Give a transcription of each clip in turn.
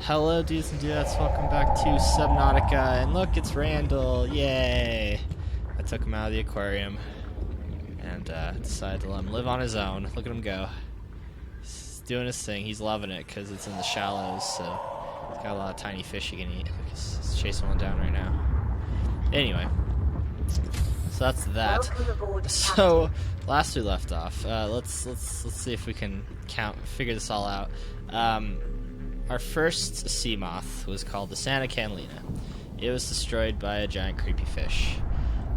Hello, dudes and dudettes. Welcome back to Subnautica. And look, it's Randall. Yay! I took him out of the aquarium and decided to let him live on his own. Look at him go. He's doing his thing. He's loving it because it's in the shallows, so he's got a lot of tiny fish he can eat. Look, he's chasing one down right now. Anyway, so that's that. So last we left off, let's see if we can figure this all out. Our first sea moth was called the Santa Catalina. It was destroyed by a giant creepy fish.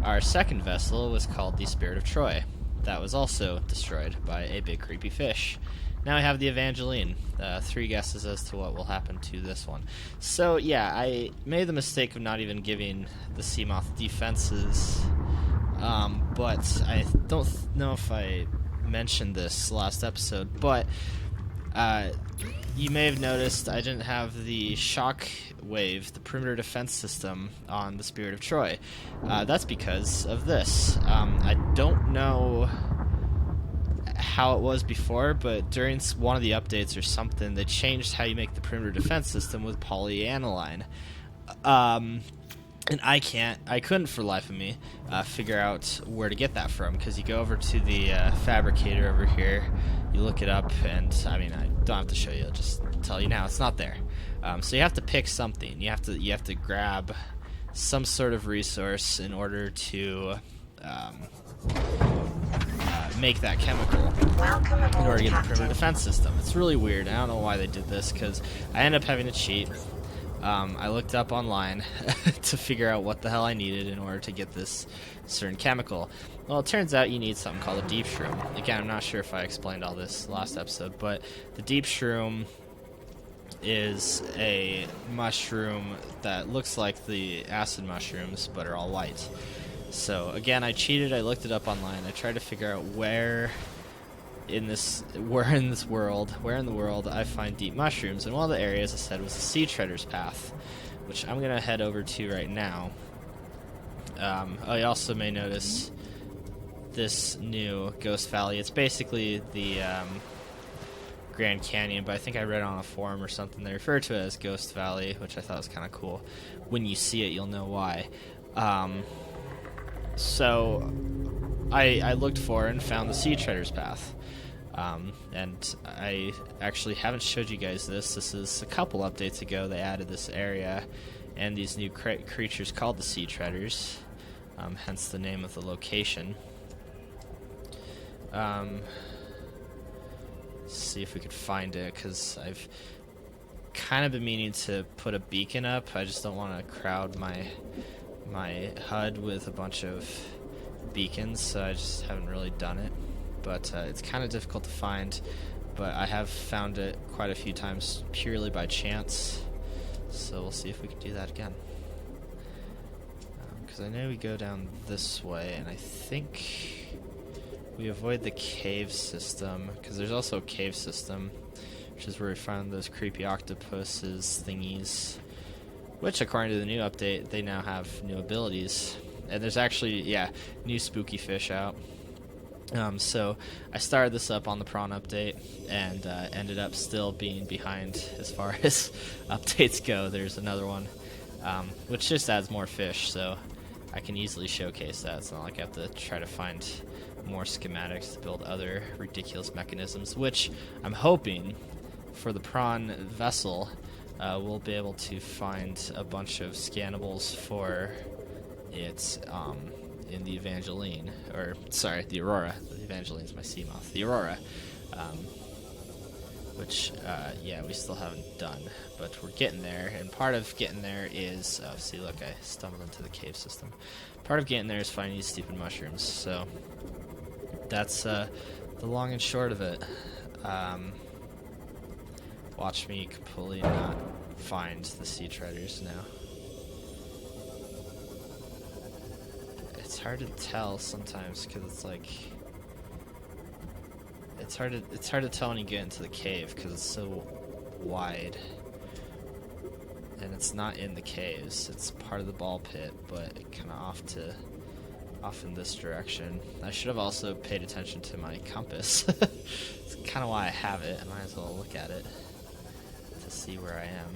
Our second vessel was called the Spirit of Troy. That was also destroyed by a big creepy fish. Now we have the Evangeline. 3 guesses as to what will happen to this one. So yeah, I made the mistake of not even giving the sea moth defenses, but I don't know if I mentioned this last episode, but you may have noticed I didn't have the shock wave, the perimeter defense system, on the Spirit of Troy. That's because of this. I don't know how it was before, but during one of the updates or something, they changed how you make the perimeter defense system with polyaniline. And I couldn't for the life of me figure out where to get that from, because you go over to the fabricator over here, you look it up, and I mean, I don't have to show you, I'll just tell you now, it's not there. So you have to pick something. You have to grab some sort of resource in order to make that chemical in order to get the perimeter defense system. It's really weird. I don't know why they did this, because I ended up having to cheat. I looked up online to figure out what the hell I needed in order to get this certain chemical. Well, it turns out you need something called a deep shroom. Again, I'm not sure if I explained all this last episode, but the deep shroom is a mushroom that looks like the acid mushrooms, but are all white. So again, I cheated. I looked it up online. I tried to figure out where in the world I find deep mushrooms, and one of the areas I said was the Sea Treader's Path, which I'm gonna head over to right now. I also may notice this new Ghost Valley. It's basically the Grand Canyon, but I think I read on a forum or something they refer to it as Ghost Valley, which I thought was kind of cool. When you see it, you'll know why. So I looked for and found the Sea Treader's Path. And I actually haven't showed you guys this. This is a couple updates ago. They added this area and these new creatures called the Sea Treaders, hence the name of the location. See if we could find it, because I've kind of been meaning to put a beacon up. I just don't want to crowd my HUD with a bunch of beacons, so I just haven't really done it. But it's kind of difficult to find, but I have found it quite a few times purely by chance, so we'll see if we can do that again. Because I know we go down this way, and I think we avoid the cave system, because there's also a cave system, which is where we found those creepy octopuses thingies, which according to the new update, they now have new abilities. And there's actually, yeah, new spooky fish out. So I started this up on the prawn update and ended up still being behind as far as updates go. There's another one, which just adds more fish, so I can easily showcase that. It's not like I have to try to find more schematics to build other ridiculous mechanisms, which I'm hoping for the prawn vessel we'll be able to find a bunch of scannables for it in the Evangeline, or sorry, the Aurora. The Evangeline's my sea moth. The Aurora, which yeah, we still haven't done, but we're getting there. And part of getting there is, oh, see, look, I stumbled into the cave system. Part of getting there is finding these stupid mushrooms. So that's the long and short of it. Watch me completely not find the Sea Treaders now. It's hard to tell sometimes, because it's like it's hard to tell when you get into the cave, because it's so wide, and it's not in the caves. It's part of the ball pit, but kind of off in this direction. I should have also paid attention to my compass. It's kind of why I have it. I might as well look at it to see where I am.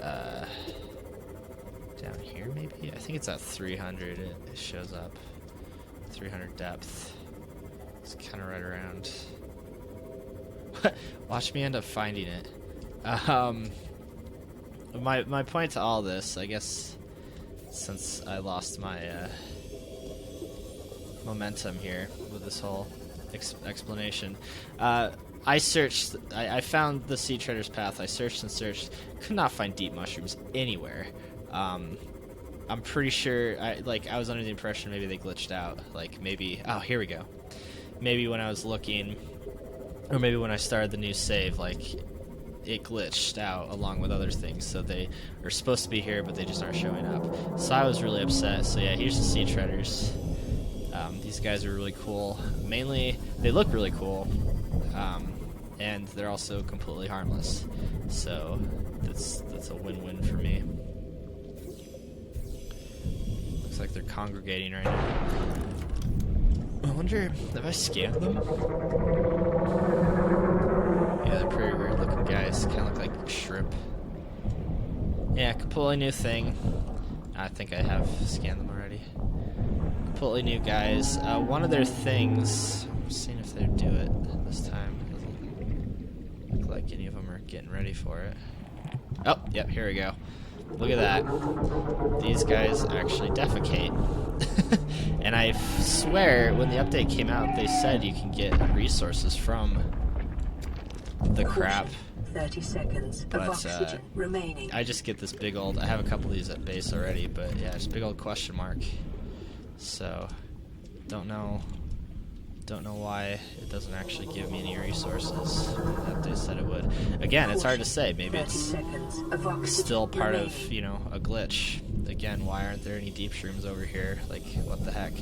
Down here, maybe? I think it's at 300. It shows up. 300 depth. It's kind of right around. Watch me end up finding it. My point to all this, I guess, since I lost my momentum here with this whole explanation, I searched. I found the Sea Treader's Path. I searched and searched. Could not find deep mushrooms anywhere. I'm pretty sure. I was under the impression maybe they glitched out. Like maybe. Oh, here we go. Maybe when I was looking, or maybe when I started the new save, like it glitched out along with other things. So they are supposed to be here, but they just aren't showing up. So I was really upset. So yeah, here's the Sea Treaders. These guys are really cool. Mainly, they look really cool. And they're also completely harmless, so that's a win-win for me. Looks like they're congregating right now. I wonder if I scanned them. Yeah, they're pretty weird-looking guys. Kind of look like shrimp. Yeah, completely new thing. I think I have scanned them already. Completely new guys. One of their things. I'm seeing if they do it this time. Look like any of them are getting ready for it. Oh, yep, here we go. Look at that. These guys actually defecate. And I swear, when the update came out, they said you can get resources from the crap. 30 seconds of oxygen remaining. I just get this big old... I have a couple of these at base already, but yeah, just big old question mark. So, don't know why it doesn't actually give me any resources that they said it would. Again, it's hard to say. Maybe it's still part of, you know, a glitch. Again, why aren't there any deep shrooms over here? Like, what the heck?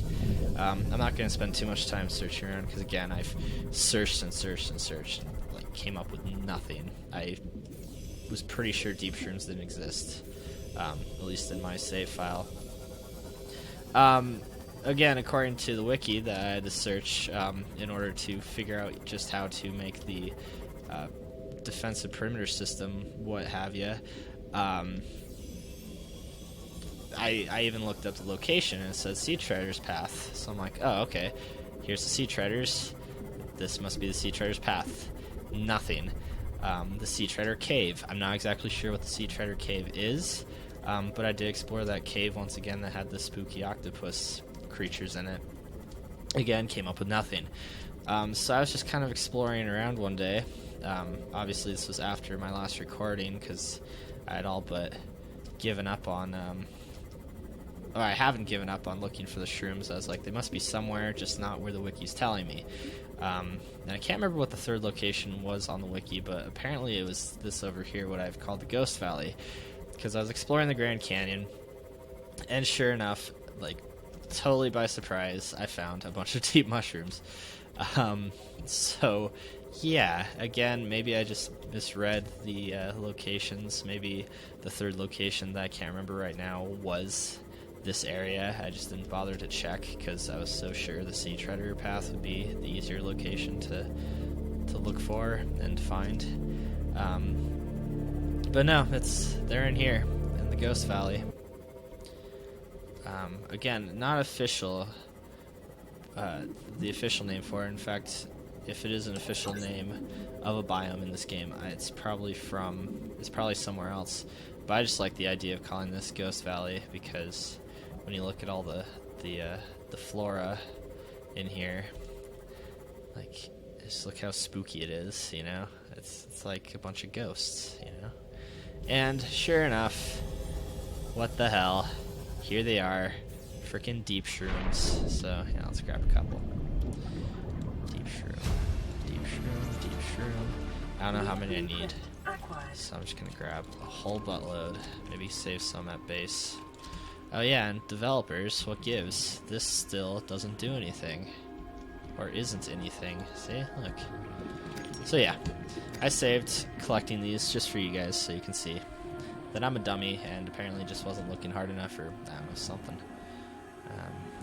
I'm not going to spend too much time searching around because, again, I've searched and searched and searched and, like, came up with nothing. I was pretty sure deep shrooms didn't exist, at least in my save file. Again, according to the wiki that I had to search in order to figure out just how to make the defensive perimeter system, what have you, I even looked up the location and it says Sea Treader's Path. So I'm like, oh, okay, here's the Sea Treaders. This must be the Sea Treader's Path. Nothing. The Sea Treader Cave. I'm not exactly sure what the Sea Treader Cave is, but I did explore that cave once again that had the spooky octopus creatures in it. Again, came up with nothing. So I was just kind of exploring around one day. Obviously, this was after my last recording because I had all but given up on... or I haven't given up on looking for the shrooms. I was like, they must be somewhere, just not where the wiki's telling me. And I can't remember what the third location was on the wiki, but apparently it was this over here, what I've called the Ghost Valley. Because I was exploring the Grand Canyon, and sure enough, like, totally by surprise, I found a bunch of deep mushrooms. So, yeah, again, maybe I just misread the locations. Maybe the third location that I can't remember right now was this area. I just didn't bother to check because I was so sure the Sea Treader Path would be the easier location to look for and find. But no, they're in here, in the Ghost Valley. Again, not official, the official name for it. In fact, if it is an official name of a biome in this game, it's probably somewhere else. But I just like the idea of calling this Ghost Valley because when you look at all the flora in here, like, just look how spooky it is, you know? It's like a bunch of ghosts, you know? And sure enough, what the hell? Here they are, freaking deep shrooms. So, yeah, let's grab a couple. Deep shroom, deep shroom, deep shroom. I don't know how many I need, so I'm just gonna grab a whole buttload. Maybe save some at base. Oh yeah, and developers, what gives? This still doesn't do anything. Or isn't anything. See? Look. So yeah, I saved collecting these just for you guys so you can see that I'm a dummy and apparently just wasn't looking hard enough, or I don't know, something.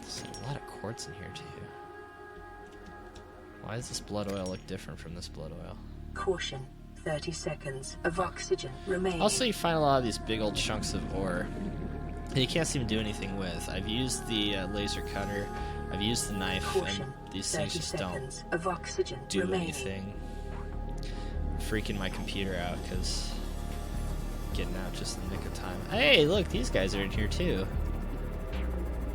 There's a lot of quartz in here too. Why does this blood oil look different from this blood oil? Caution. 30 seconds of oxygen remaining. Also, you find a lot of these big old chunks of ore that you can't seem to do anything with. I've used the laser cutter, I've used the knife, Caution, and these things just don't of oxygen do remaining. anything. I'm freaking my computer out because getting out just in the nick of time. Hey, look, these guys are in here too.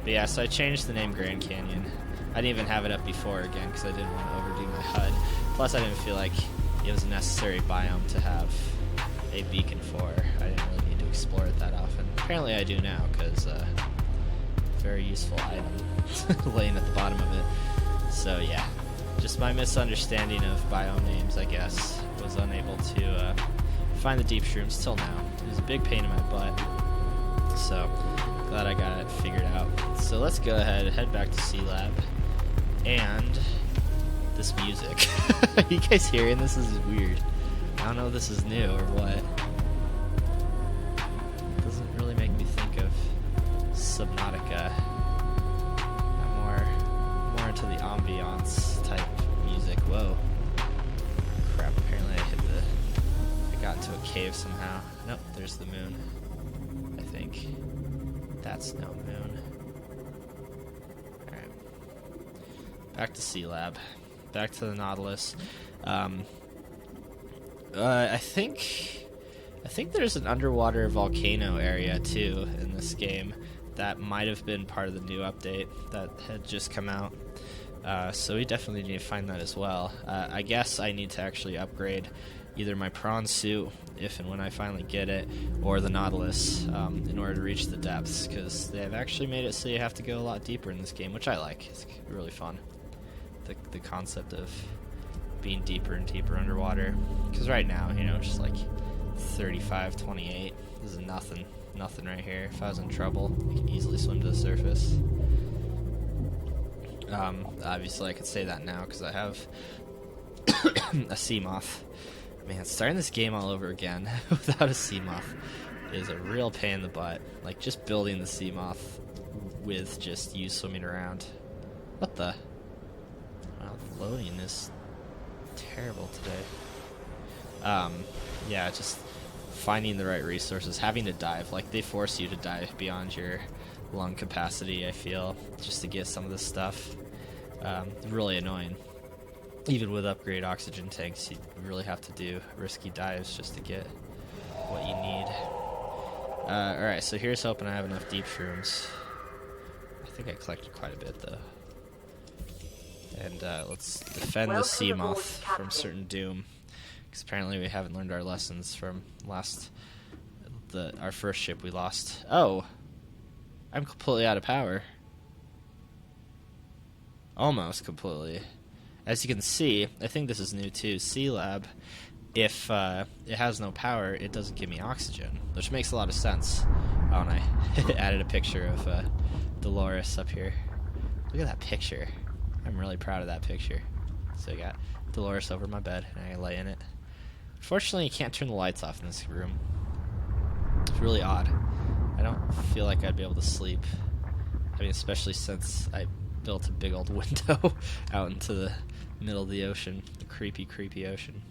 But yeah, so I changed the name Grand Canyon. I didn't even have it up before again because I didn't want to overdo my HUD. Plus, I didn't feel like it was a necessary biome to have a beacon for. I didn't really need to explore it that often. Apparently I do now because very useful item laying at the bottom of it. So yeah, just my misunderstanding of biome names, I guess. Was unable to find the deep shrooms till now. It was a big pain in my butt. So glad I got it figured out. So let's go ahead, head back to C-Lab. And this music. Are you guys hearing this? This is weird. I don't know if this is new or what. It doesn't really make me think of Subnautica. I'm more into the ambiance type music. Whoa. Crap, apparently I got into a cave somehow. Nope, there's the moon. I think. That's no moon. Alright. Back to C-Lab. Back to the Nautilus. I think there's an underwater volcano area too in this game that might have been part of the new update that had just come out. So we definitely need to find that as well. I guess I need to actually upgrade either my prawn suit, if and when I finally get it, or the Nautilus in order to reach the depths, because they've actually made it so you have to go a lot deeper in this game, which I like. It's really fun. The concept of being deeper and deeper underwater. Because right now, you know, just like 35, 28. This is nothing right here. If I was in trouble, I could easily swim to the surface. Obviously I could say that now because I have a sea moth. Man, starting this game all over again without a sea moth is a real pain in the butt. Like, just building the sea moth with just you swimming around. What the? Wow, the loading is terrible today. Yeah, just finding the right resources, having to dive. Like, they force you to dive beyond your lung capacity, I feel, just to get some of this stuff. Really annoying. Even with upgrade oxygen tanks, you really have to do risky dives just to get what you need. Alright, so here's hoping I have enough deep shrooms. I think I collected quite a bit, though. And let's defend the sea moth from certain doom. Because apparently we haven't learned our lessons from our first ship we lost. Oh! I'm completely out of power. Almost completely. As you can see, I think this is new too, C-Lab, if it has no power, it doesn't give me oxygen, which makes a lot of sense. Oh, and I added a picture of Dolores up here. Look at that picture. I'm really proud of that picture. So I got Dolores over my bed, and I lay in it. Unfortunately, you can't turn the lights off in this room. It's really odd. I don't feel like I'd be able to sleep. I mean, especially since I built a big old window out into the middle of the ocean. The creepy, creepy ocean.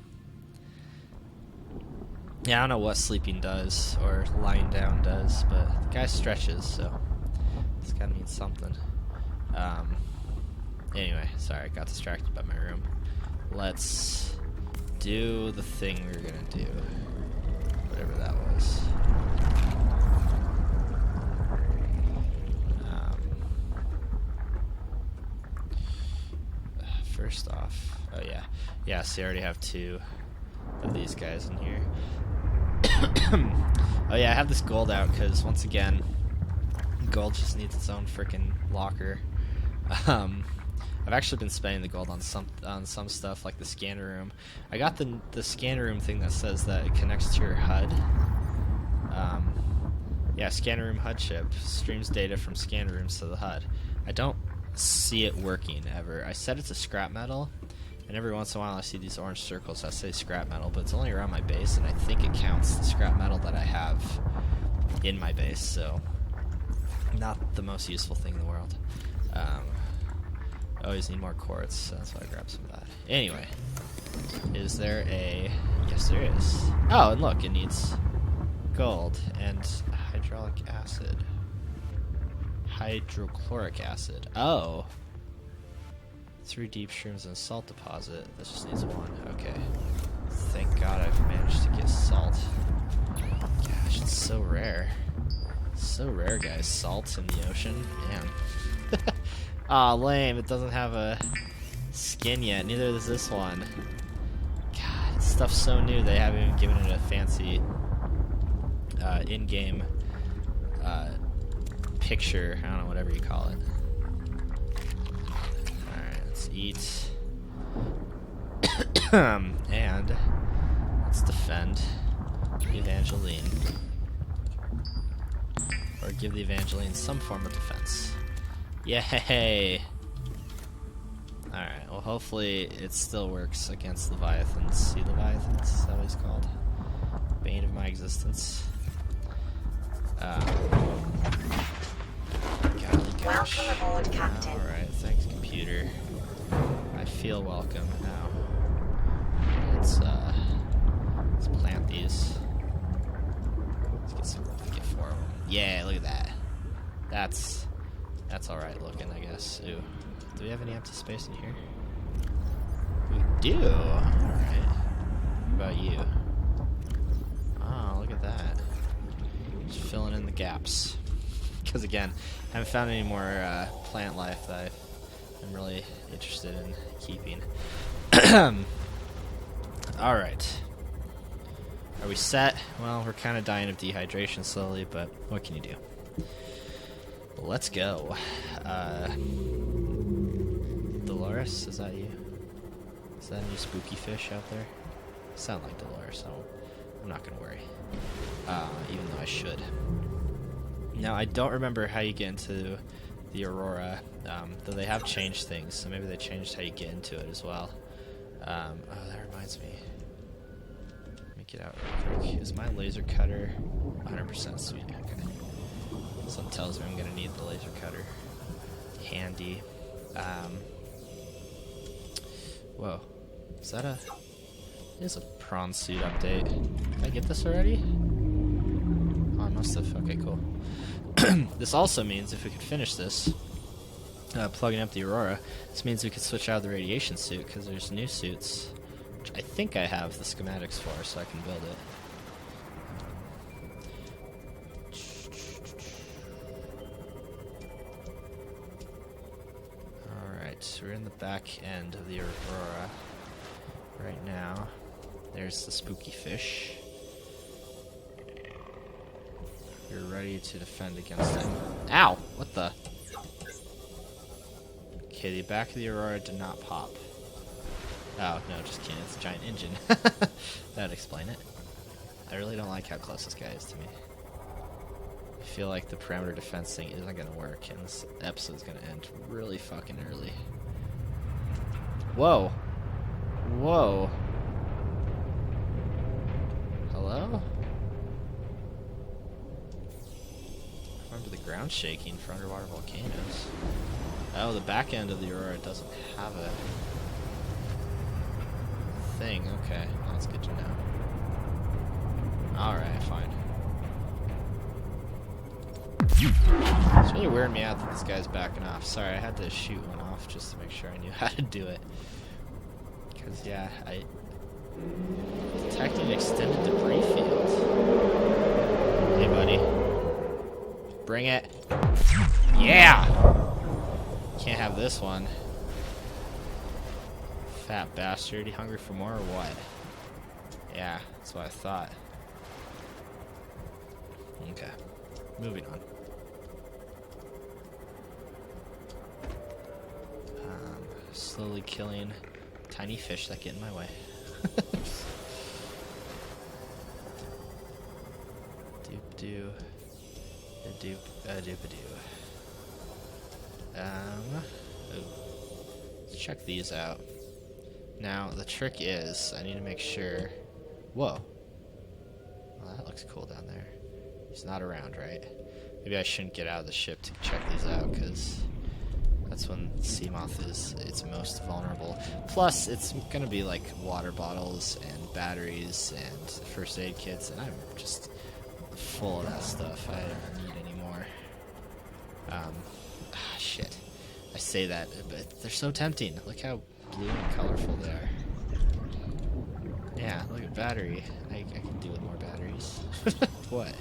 Yeah, I don't know what sleeping does or lying down does, but the guy stretches, so it's gotta mean something. Anyway, sorry, I got distracted by my room. Let's do the thing we were gonna do. Whatever that was. First off, oh yeah. Yeah, so you already have two of these guys in here. Oh yeah, I have this gold out because, once again, gold just needs its own freaking locker. I've actually been spending the gold on some stuff, like the scanner room. I got the scanner room thing that says that it connects to your HUD. Yeah, scanner room HUD chip streams data from scanner rooms to the HUD. I don't see it working ever. I said it's a scrap metal, and every once in a while I see these orange circles that say scrap metal, but it's only around my base, and I think it counts the scrap metal that I have in my base, so not the most useful thing in the world. I always need more quartz, so that's why I grabbed some of that. Anyway, is there a Yes, there is. Oh, and look, it needs gold and hydraulic acid. Hydrochloric acid. Oh. 3 deep shrooms and a salt deposit. This just needs 1. Okay. Thank God I've managed to get salt. Gosh, it's so rare. So rare, guys. Salt in the ocean. Man. Aw, lame. It doesn't have a skin yet. Neither does this one. God, this stuff's so new they haven't even given it a fancy in-game picture. I don't know, whatever you call it. Alright, let's eat. And let's defend the Evangeline. Or give the Evangeline some form of defense. Yay! Alright, well hopefully it still works against Leviathans. Sea Leviathans, is that what he's called? Bane of my existence. Golly gosh. Welcome aboard, Captain. Alright, thanks computer. I feel welcome now. Let's plant these. Let's get 4 of them. Yeah, look at that. That's alright looking, I guess. Ooh. Do we have any empty space in here? We do! Alright. What about you? Oh, look at that. Just filling in the gaps. Because again, I haven't found any more plant life that I'm really interested in keeping. Alright. Are we set? Well, we're kind of dying of dehydration slowly, but what can you do? Let's go. Dolores, is that you? Is that a new spooky fish out there? Sound like Dolores, so I'm not gonna worry. Even though I should. Now, I don't remember how you get into the Aurora, though they have changed things, so maybe they changed how you get into it as well. Oh, that reminds me. Let me get out real quick. Is my laser cutter 100% sweet? Okay. Something tells me I'm gonna need the laser cutter. Handy. Whoa. Is that a... It is a prawn suit update. Did I get this already? Oh, I must have. Okay, cool. This also means if we could finish this, plugging up the Aurora, this means we could switch out the radiation suit, because there's new suits, which I think I have the schematics for, so I can build it. Alright, we're in the back end of the Aurora right now. There's the spooky fish. You're ready to defend against him. Ow! What the? Okay, the back of the Aurora did not pop. Oh, no, just kidding. It's a giant engine. That'd explain it. I really don't like how close this guy is to me. I feel like the perimeter defense thing isn't gonna work, and this episode's gonna end really fucking early. Whoa! Whoa! Hello? I remember the ground shaking for underwater volcanoes. Oh, the back end of the Aurora doesn't have a thing. Okay, well, that's good to know. Alright, fine. It's really weirding me out that this guy's backing off. Sorry, I had to shoot one off just to make sure I knew how to do it. Because, yeah, detecting extended debris field. Hey, buddy. Bring it. Yeah! Can't have this one. Fat bastard. You hungry for more or what? Yeah, that's what I thought. Okay. Moving on. Slowly killing tiny fish that get in my way. Doop doo. A doop a doop a doo. Let's check these out. Now, the trick is, I need to make sure... Whoa. Well, that looks cool down there. He's not around, right? Maybe I shouldn't get out of the ship to check these out, because That's when Seamoth is its most vulnerable. Plus, it's gonna be like water bottles and batteries and first aid kits, and I'm just full of that stuff. I don't need any more. Shit. I say that, but they're so tempting. Look how blue and colorful they are. Yeah, look at battery. I can do with more batteries. What?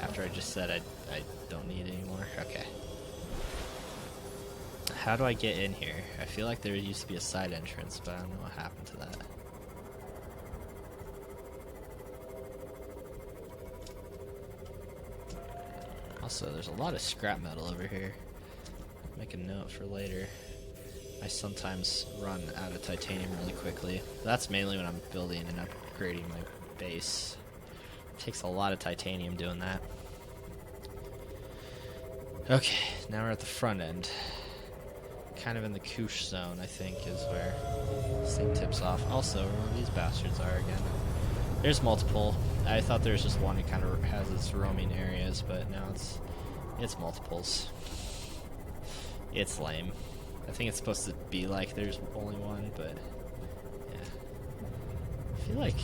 After I just said I don't need any more? Okay. How do I get in here? I feel like there used to be a side entrance, but I don't know what happened to that. Also, there's a lot of scrap metal over here. Make a note for later. I sometimes run out of titanium really quickly. That's mainly when I'm building and upgrading my base. It takes a lot of titanium doing that. Okay, now we're at the front end. Kind of in the Koosh zone, I think, is where this thing tips off. Also, where these bastards are again. There's multiple. I thought there was just one that kind of has its roaming areas, but now it's multiples. It's lame. I think it's supposed to be like there's only one, but yeah. I feel like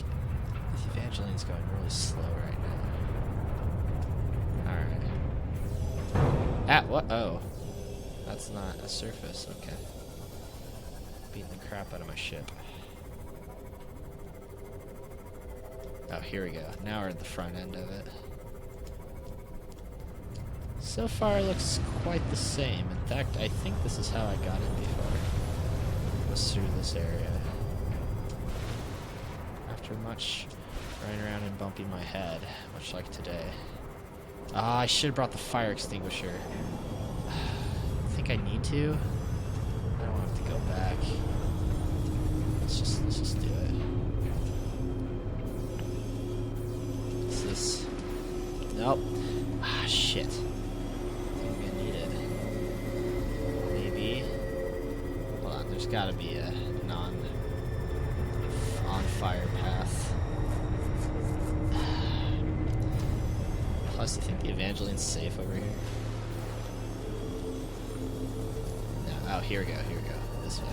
Evangeline's going really slow right now. Alright. Ah, what? Oh. That's not a surface, okay. Beating the crap out of my ship. Oh, here we go. Now we're at the front end of it. So far, it looks quite the same. In fact, I think this is how I got it before. It was through this area. After much running around and bumping my head, much like today. Ah, I should have brought the fire extinguisher. I think I need to. I don't have to go back. Let's just do it. What's this? Nope. Ah, shit. There's gotta be a on-fire path. Plus, do you think the Evangeline's safe over here? No. Oh, here we go, here we go. This way.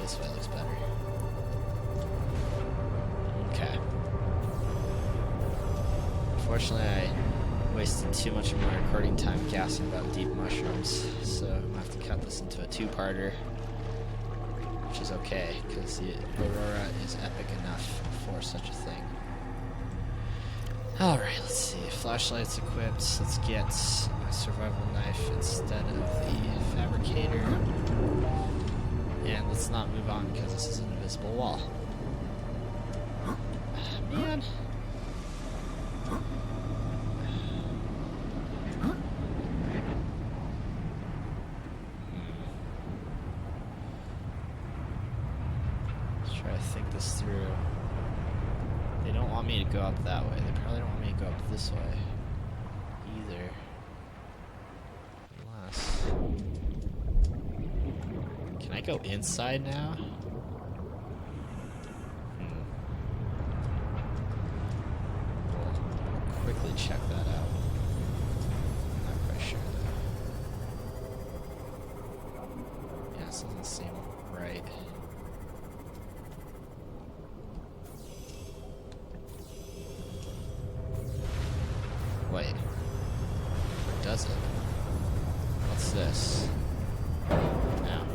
This way looks better. Okay. Unfortunately, I wasted too much of my recording time gassing about deep mushrooms, so I'm gonna have to cut this into a two-parter. Which is okay, because the Aurora is epic enough for such a thing. Alright, let's see. Flashlight's equipped. Let's get my survival knife instead of the fabricator. And let's not move on, because this is an invisible wall. Man. Try to think this through. They don't want me to go up that way. They probably don't want me to go up this way either. Unless... Can I go inside now? We'll quickly check that out. Not quite sure though. Yeah, this doesn't seem right. Wait. Or does it? What's this? No.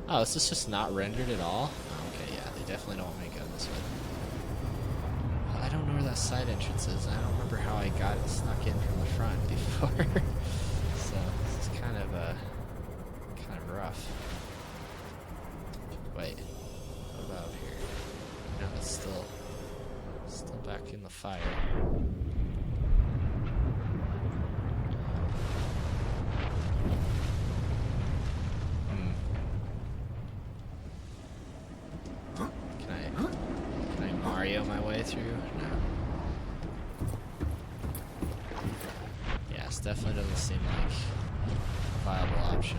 Oh, is this just not rendered at all? Oh, okay, yeah, they definitely don't want me to go this way. Well, I don't know where that side entrance is. I don't remember how I got it snuck in from the front before. So, this is kind of rough. Wait. What about here? No, it's still back in the fire. Can I Mario my way through? No. Yeah, this definitely doesn't seem like a viable option.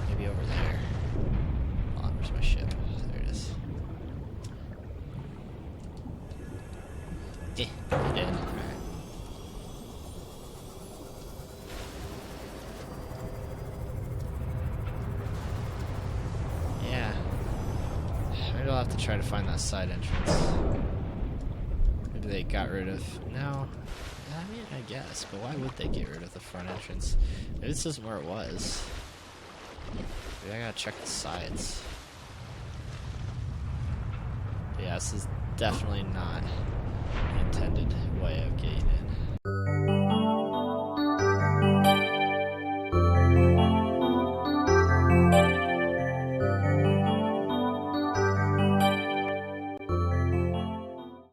Maybe over there. Hold on, where's my ship? There it is. Yeah, you did. Alright. to try to find that side entrance. Maybe they got rid of... No. I mean, I guess, but why would they get rid of the front entrance? Maybe this isn't where it was. Maybe I gotta check the sides. Yeah, this is definitely not the intended way of getting in.